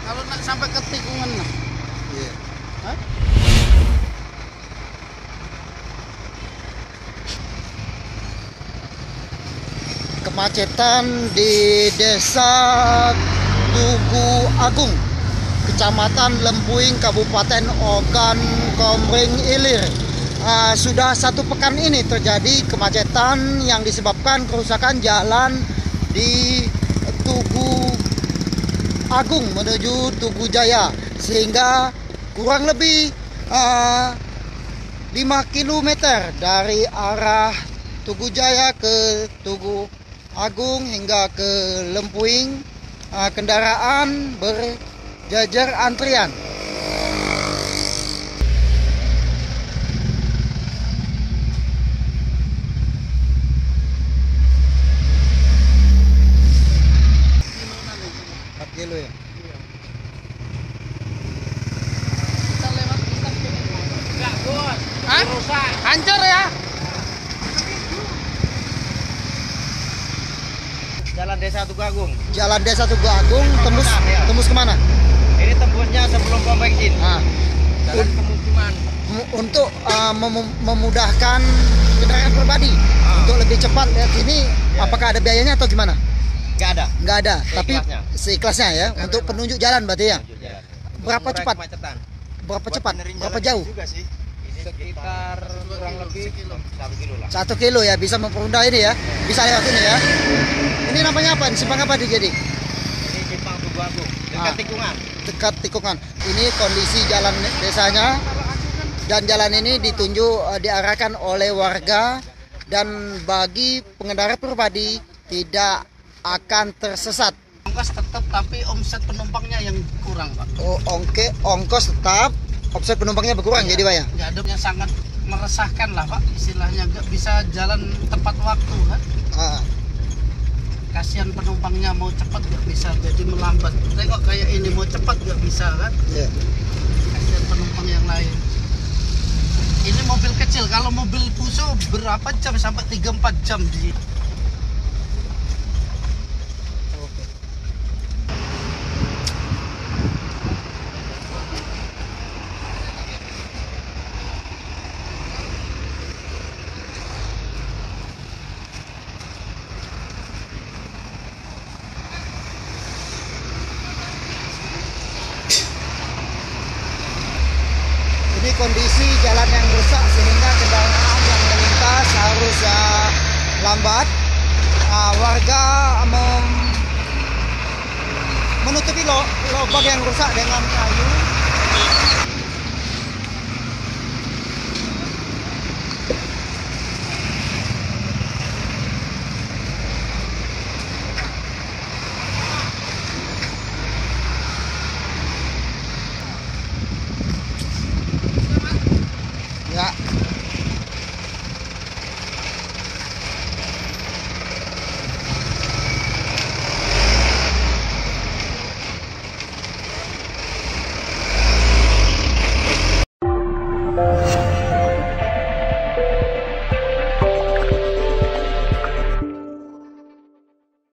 Kalau nak sampai ke tikungan nah. Iya. Hah? Kemacetan di Desa Tugu Agung, Kecamatan Lempuing, Kabupaten Ogan Komering Ilir. Sudah 1 pekan ini terjadi kemacetan yang disebabkan kerusakan jalan di Tugu Agung menuju Tugu Jaya, sehingga kurang lebih 5 km dari arah Tugu Jaya ke Tugu Agung hingga ke Lempuing, kendaraan berjajar antrian. Kilo ya. Kita lewat kita enggak, Bos. Hah? Rusak. Hancur ya? Jalan Desa Tugu Agung. Jalan Desa Tugu Agung tembus kemana? Ini tembusnya sebelum pom bensin. Nah, Jalan pemukiman. untuk memudahkan kendaraan pribadi untuk lebih cepat lihat sini, Ya. apakah ada biayanya atau gimana? Nggak ada. Nggak ada, tapi Seikhlasnya. seikhlasnya ya, untuk penunjuk jalan berarti ya. Tunjuk jalan. Berapa Mengurai cepat? kemacetan. Berapa Buat cepat? benerin Berapa jalan jauh? Juga sih. Ini sekitar kurang lebih 1 kilo lah. 1 kilo ya, bisa mempermudah ini ya, bisa lewat ini ya. Ini namanya apa? Simpang apa nih jadi? Ini Simpang Tugu Agung, dekat tikungan. Dekat tikungan. Ini kondisi jalan desanya, dan jalan ini ditunjuk diarahkan oleh warga, dan bagi pengendara pribadi tidak akan tersesat. Ongkos tetap tapi omset penumpangnya yang kurang, Pak. Oh, ongkos tetap, omset penumpangnya berkurang jadi Pak ya? Ya, adanya sangat meresahkan lah, Pak. Istilahnya nggak bisa jalan tepat waktu kan. Ah, Kasihan penumpangnya, mau cepat nggak bisa, jadi melambat. Tengok kayak ini mau cepat nggak bisa kan. iya. Kasihan penumpang yang lain. Ini mobil kecil, kalau mobil Fuso berapa jam, sampai 3-4 jam di. Ini kondisi jalan yang rusak sehingga kendaraan yang melintas harus lambat. Warga menutupi lubang yang rusak dengan kayu. Ya.